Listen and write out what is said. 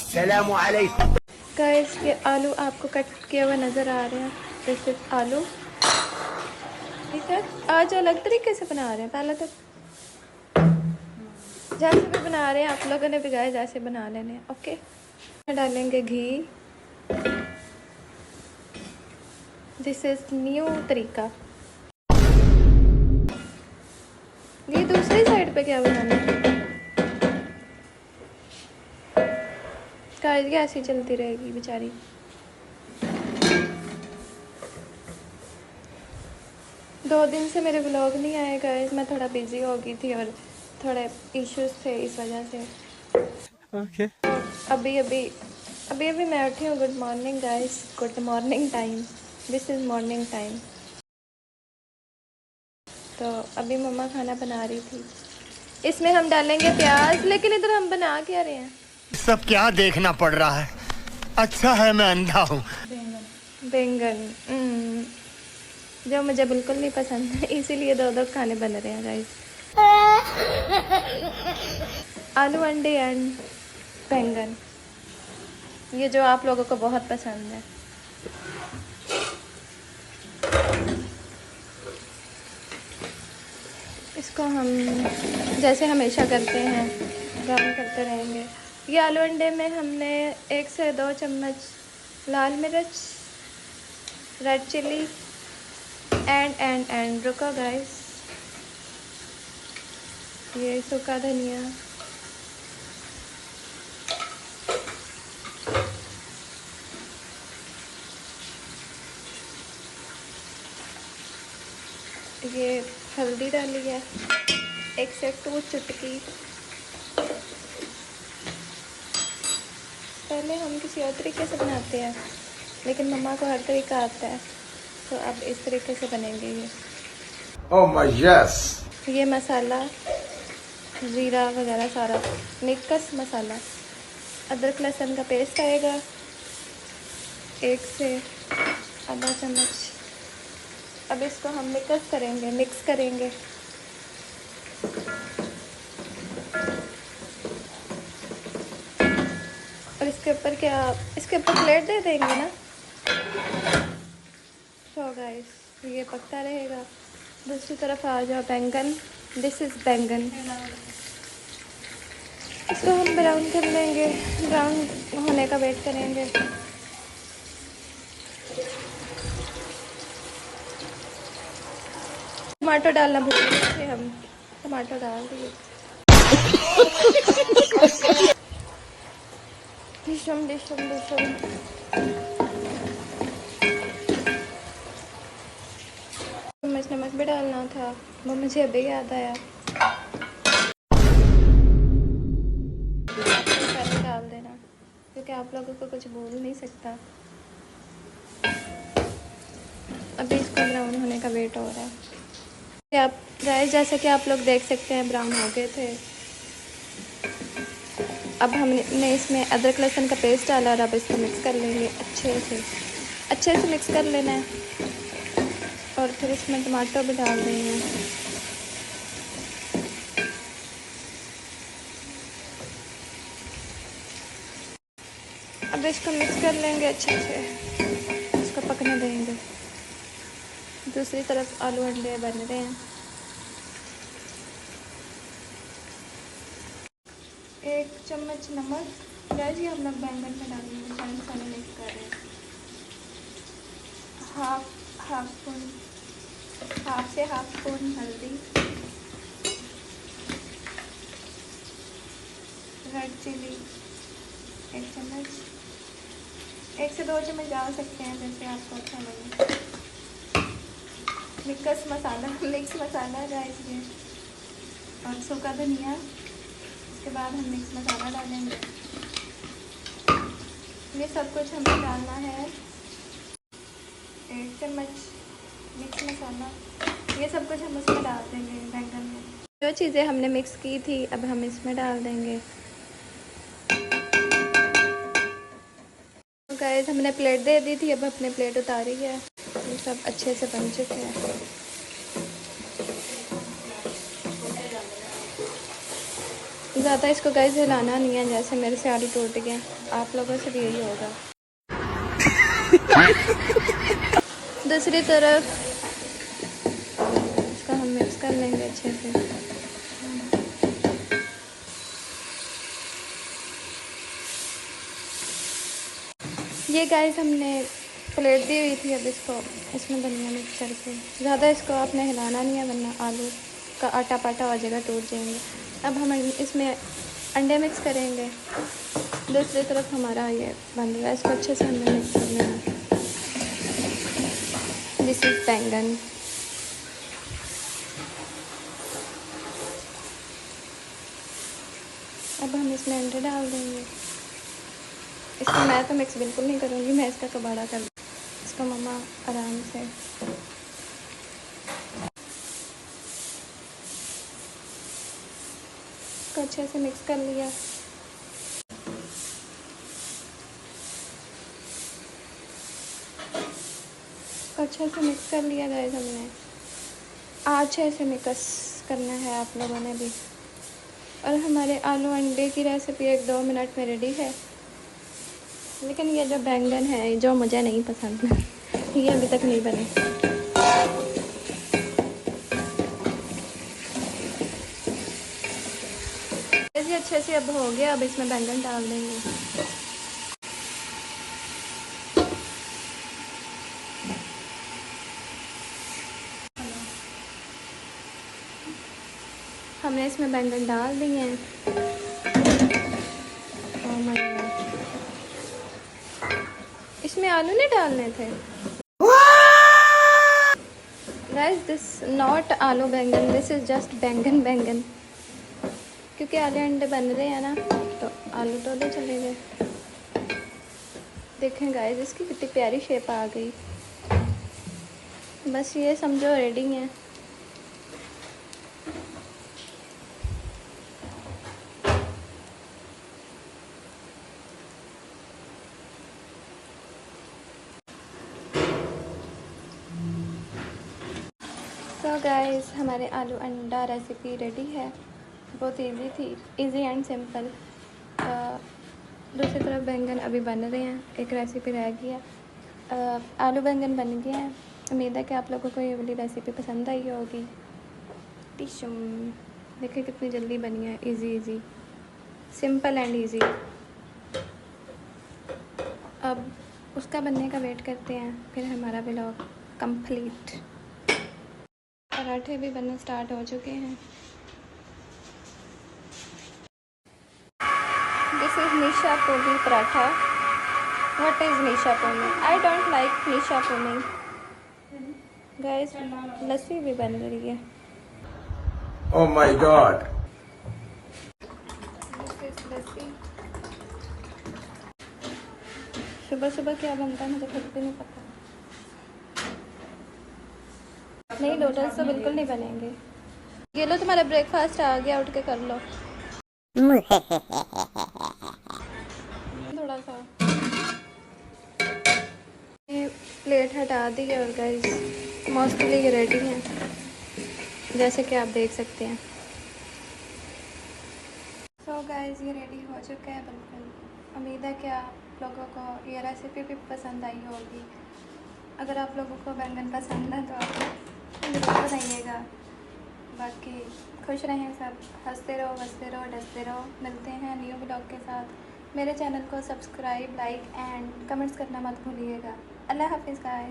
सलाम अलैकुम। गाइस ये आलू आपको कट किए हुए नज़र आ रहे हैं। जैसे आलू ठीक है, आज अलग तरीके से बना रहे हैं। पहले तो जैसे भी बना रहे हैं आप लोगों ने भी गाइस जैसे बना लेने हैं। ओके, डालेंगे घी। दिस इज न्यू तरीका। ये दूसरी साइड पे क्या बनाना है गाइस, ये ऐसी चलती रहेगी बेचारी। दो दिन से मेरे व्लॉग नहीं आए गाइस, मैं थोड़ा बिजी हो गई थी और थोड़े इश्यूज थे इस वजह से। ओके। अभी अभी अभी अभी मैं उठी हूँ। Good morning guys, good morning time. This is morning time. तो अभी मम्मा खाना बना रही थी। इसमें हम डालेंगे प्याज, लेकिन इधर हम बना क्या रहे हैं? सब क्या देखना पड़ रहा है? अच्छा है मैं अंधा हूँ। बैंगन। जो मुझे बिल्कुल नहीं पसंद है, इसीलिए दो दो खाने बन रहे हैं गाइस। आलू अंडे एंड बैंगन, ये जो आप लोगों को बहुत पसंद है। इसको हम जैसे हमेशा करते हैं ब्राउन करते रहेंगे। ये आलू अंडे में हमने 1 से 2 चम्मच लाल मिर्च, रेड चिली एंड रुको गाइस, ये सूखा धनिया, ये हल्दी डाली है 1 से 2 चुटकी। पहले हम किसी और तरीके से बनाते हैं, लेकिन मम्मा को हर तरीका आता है, तो अब इस तरीके से बनेंगे ये। Oh my yes. ये मसाला ज़ीरा वगैरह सारा मिक्स मसाला। अदरक लहसुन का पेस्ट आएगा 1 से आधा चम्मच। अब इसको हम मिक्स करेंगे। और इसके ऊपर प्लेट दे देंगे ना, तो गाइस ये पकता रहेगा। दूसरी तरफ आ जाओ बैंगन। दिस इज़ बैंगन। इसको हम ब्राउन कर लेंगे, ब्राउन होने का वेट करेंगे। टमाटो डालना भूल गए थे हम, टमाटो डाल दिए। डिशम चम्मच नमक भी डालना था, वो मुझे अभी याद आया। पहले डाल देना, क्योंकि आप लोगों को कुछ बोल नहीं सकता। अभी इसको ब्राउन होने का वेट हो रहा है। आप गाइस जैसे कि आप लोग देख सकते हैं ब्राउन हो गए थे। अब हमने इसमें अदरक लहसुन का पेस्ट डाला और अब इसको मिक्स कर लेंगे अच्छे से मिक्स कर लेना है। और फिर इसमें टमाटर भी डाल देंगे। अब इसको मिक्स कर लेंगे अच्छे से, इसको पकने देंगे। दूसरी तरफ आलू अंडे बन रहे हैं। 1 चम्मच नमक गाइस, ये हम लोग बैंगन में डालेंगे। सारे मिक्स कर रहे हैं। हाफ से हाफ स्पून हल्दी, रेड चिली 1 चम्मच, 1 से 2 चम्मच डाल सकते हैं जैसे आपको अच्छा लगे। मिक्स मसाला गाइस ये, और सूखा धनिया। इसके बाद हम मिक्स मसाला डालेंगे। ये सब कुछ हमें डालना है। 1 चम्मच मिक्स मसाला, ये सब कुछ हम उसमें डाल देंगे। बैंगन में जो चीज़ें हमने मिक्स की थी अब हम इसमें डाल देंगे। तो गाइस हमने प्लेट दे दी थी, अब अपने प्लेट उतारी है। ये सब अच्छे से बन चुके हैं। ज़्यादा इसको गाइस हिलाना नहीं है, जैसे मेरे से आलू टूट गए, आप लोगों से भी यही होगा। दूसरी तरफ इसको हम मिक्स कर लेंगे अच्छे से। ये गाइस हमने प्लेट दी हुई थी, अब इसको इसमें धनिया मिक्स करके, ज़्यादा इसको आपने हिलाना नहीं है वरना आलू का आटा पाटा हो जाएगा, टूट जाएंगे। अब हम इसमें अंडे मिक्स करेंगे। दूसरी तरफ हमारा ये बन रहा है, इसको अच्छे से हमने मिक्स करना है। दिस इज़ बैंगन। अब हम इसमें अंडे डाल देंगे। इसको मैं तो मिक्स बिल्कुल नहीं करूँगी, मैं इसका कबाड़ा कर दूँ। इसको मम्मा आराम से इसको अच्छे से मिक्स कर लिया। इसको अच्छे से मिक्स कर लिया गाइस हमने। अच्छे से मिक्स करना है आप लोगों ने भी। और हमारे आलू अंडे की रेसिपी 1-2 मिनट में रेडी है। लेकिन ये जो बैंगन है जो मुझे नहीं पसंद ये अभी तक नहीं बने। ऐसे अच्छे से अब हो गया, अब इसमें बैंगन डाल देंगे। हमने इसमें बैंगन डाल दिए हैं। ओह माय गॉड, इसमें आलू नहीं डालने थे गाइस। दिस नॉट आलू बैंगन, दिस इज़ जस्ट बैंगन बैंगन, क्योंकि आलू अंडे बन रहे हैं ना, तो आलू तो ले चले गए। देखें गाइस, इसकी कितनी प्यारी शेप आ गई। बस ये समझो रेडी है। तो गाइस, हमारे आलू अंडा रेसिपी रेडी है। बहुत इजी थी, इजी एंड सिंपल। दूसरी तरफ बैंगन अभी बन रहे हैं, एक रेसिपी रह गई है। आलू बैंगन बन गए हैं। उम्मीद है कि आप लोगों को ये वाली रेसिपी पसंद आई होगी। टिशम देखिए कितनी जल्दी बनी है, easy easy, simple and easy. अब उसका बनने का वेट करते हैं, फिर हमारा व्लॉग कंप्लीट। पराठे भी बनना स्टार्ट हो चुके हैं। दिस इज निशा पोली पराठा। व्हाट इज निशा पोली? आई डोंट लाइक निशा पोली। गाइस, लस्सी भी बन रही है। Oh my God. This is lassi. सुबह सुबह क्या बनता है मुझे खुद भी नहीं पता। नहीं, नूडल्स तो बिल्कुल नहीं बनेंगे। ये लो, तुम्हारा ब्रेकफास्ट आ गया, उठ के कर लो थोड़ा सा। ये प्लेट हटा दी है और गाइस मोस्टली ये रेडी है, जैसे कि आप देख सकते हैं। सो गाइस, ये रेडी हो चुका है बिल्कुल। उम्मीद है कि आप लोगों को ये रेसिपी भी पसंद आई होगी। अगर आप लोगों को बैंगन पसंद है तो आप ज़रूर बनाइएगा। बाकी खुश रहें सब, हंसते रहो, हंसते रहो, डसते रहो। मिलते हैं न्यू ब्लॉग के साथ। मेरे चैनल को सब्सक्राइब, लाइक एंड कमेंट्स करना मत भूलिएगा। अल्लाह हाफिज़ गाइस।